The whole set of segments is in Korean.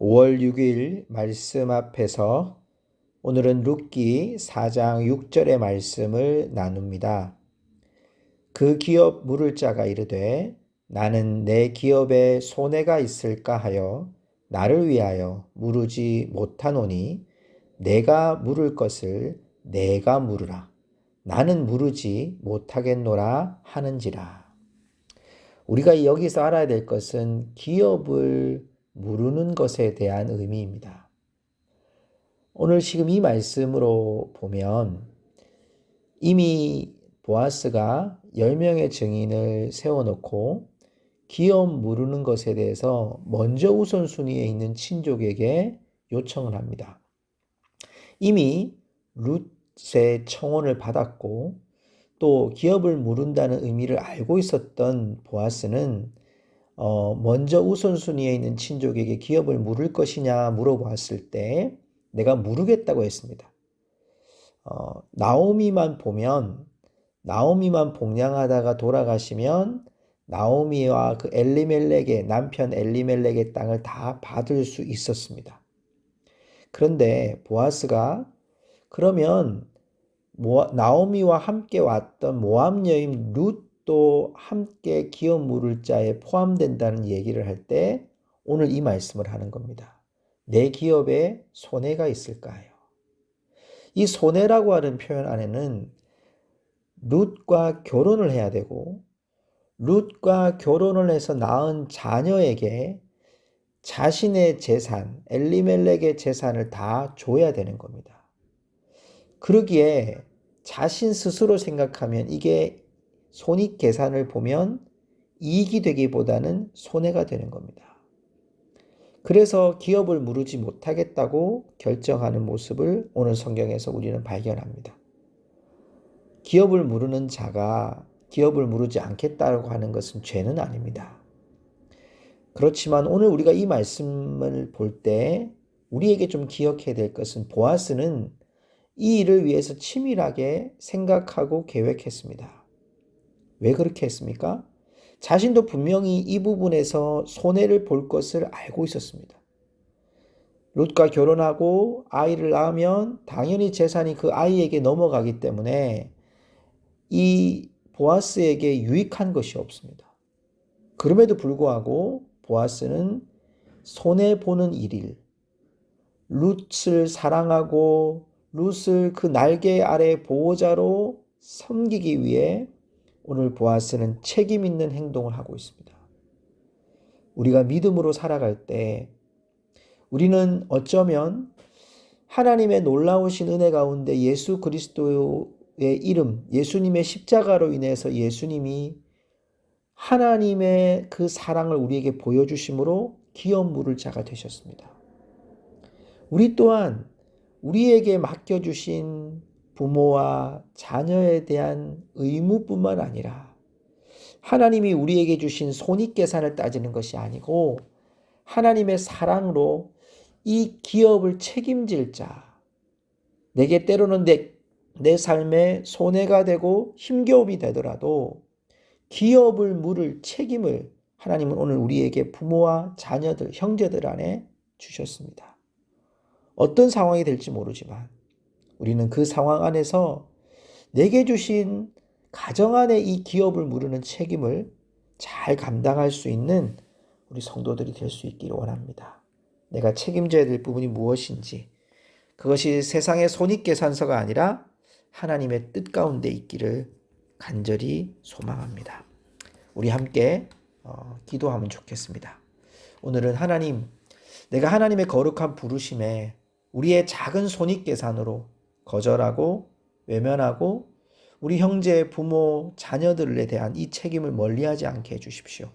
5월 6일 말씀 앞에서 오늘은 룻기 4장 6절의 말씀을 나눕니다. 그 기업 물을 자가 이르되 나는 내 기업에 손해가 있을까 하여 나를 위하여 물으지 못하노니 내가 물을 것을 내가 물으라. 나는 물으지 못하겠노라 하는지라. 우리가 여기서 알아야 될 것은 기업을 물으는 것에 대한 의미입니다. 오늘 지금 이 말씀으로 보면 이미 보아스가 10명의 증인을 세워놓고 기업 물으는 것에 대해서 먼저 우선순위에 있는 친족에게 요청을 합니다. 이미 룻의 청혼을 받았고 또 기업을 물은다는 의미를 알고 있었던 보아스는 먼저 우선순위에 있는 친족에게 기업을 물을 것이냐 물어보았을 때 내가 물으겠다고 했습니다. 나오미만 보면 나오미만 복량하다가 돌아가시면 나오미와 그 엘리멜렉의 남편 엘리멜렉의 땅을 다 받을 수 있었습니다. 그런데 보아스가 그러면 나오미와 함께 왔던 모압 여인 룻도 함께 기업 물을 자에 포함된다는 얘기를 할 때 오늘 이 말씀을 하는 겁니다. 내 기업에 손해가 있을까요? 이 손해라고 하는 표현 안에는 룻과 결혼을 해야 되고 룻과 결혼을 해서 낳은 자녀에게 자신의 재산, 엘리멜렉의 재산을 다 줘야 되는 겁니다. 그러기에 자신 스스로 생각하면 이게 손익 계산을 보면 이익이 되기보다는 손해가 되는 겁니다. 그래서 기업을 물으지 못하겠다고 결정하는 모습을 오늘 성경에서 우리는 발견합니다. 기업을 물으는 자가 기업을 물으지 않겠다고 하는 것은 죄는 아닙니다. 그렇지만 오늘 우리가 이 말씀을 볼 때 우리에게 좀 기억해야 될 것은 보아스는 이 일을 위해서 치밀하게 생각하고 계획했습니다. 왜 그렇게 했습니까? 자신도 분명히 이 부분에서 손해를 볼 것을 알고 있었습니다. 룻과 결혼하고 아이를 낳으면 당연히 재산이 그 아이에게 넘어가기 때문에 이 보아스에게 유익한 것이 없습니다. 그럼에도 불구하고 보아스는 손해보는 일일, 룻을 사랑하고 룻을 그 날개 아래 보호자로 섬기기 위해 오늘 보아스는 책임 있는 행동을 하고 있습니다. 우리가 믿음으로 살아갈 때 우리는 어쩌면 하나님의 놀라우신 은혜 가운데 예수 그리스도의 이름, 예수님의 십자가로 인해서 예수님이 하나님의 그 사랑을 우리에게 보여주심으로 기업 물을 자가 되셨습니다. 우리 또한 우리에게 맡겨주신 부모와 자녀에 대한 의무뿐만 아니라 하나님이 우리에게 주신 손익계산을 따지는 것이 아니고 하나님의 사랑으로 이 기업을 책임질 자, 내게 때로는 내 삶에 손해가 되고 힘겨움이 되더라도 기업을 물을 책임을 하나님은 오늘 우리에게 부모와 자녀들, 형제들 안에 주셨습니다. 어떤 상황이 될지 모르지만 우리는 그 상황 안에서 내게 주신 가정 안에 이 기업을 물으는 책임을 잘 감당할 수 있는 우리 성도들이 될 수 있기를 원합니다. 내가 책임져야 될 부분이 무엇인지 그것이 세상의 손익계산서가 아니라 하나님의 뜻 가운데 있기를 간절히 소망합니다. 우리 함께 기도하면 좋겠습니다. 오늘은 하나님, 내가 하나님의 거룩한 부르심에 우리의 작은 손익계산으로 거절하고 외면하고 우리 형제, 부모, 자녀들에 대한 이 책임을 멀리하지 않게 해주십시오.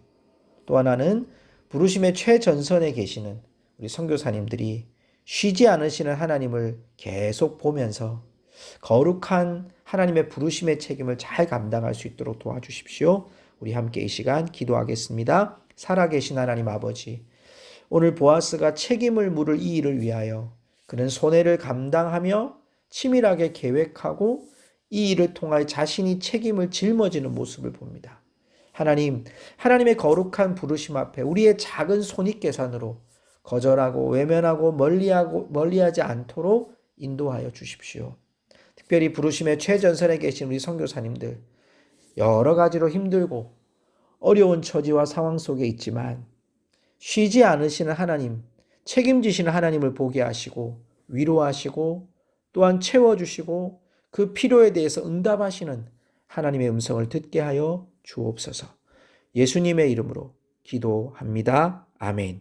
또 하나는 부르심의 최전선에 계시는 우리 선교사님들이 쉬지 않으시는 하나님을 계속 보면서 거룩한 하나님의 부르심의 책임을 잘 감당할 수 있도록 도와주십시오. 우리 함께 이 시간 기도하겠습니다. 살아계신 하나님 아버지, 오늘 보아스가 책임을 물을 이 일을 위하여 그는 손해를 감당하며 치밀하게 계획하고 이 일을 통하여 자신이 책임을 짊어지는 모습을 봅니다. 하나님, 하나님의 거룩한 부르심 앞에 우리의 작은 손익계산으로 거절하고 외면하고 멀리하지 않도록 인도하여 주십시오. 특별히 부르심의 최전선에 계신 우리 선교사님들, 여러 가지로 힘들고 어려운 처지와 상황 속에 있지만 쉬지 않으시는 하나님, 책임지시는 하나님을 보게 하시고 위로하시고 또한 채워주시고 그 필요에 대해서 응답하시는 하나님의 음성을 듣게 하여 주옵소서. 예수님의 이름으로 기도합니다. 아멘.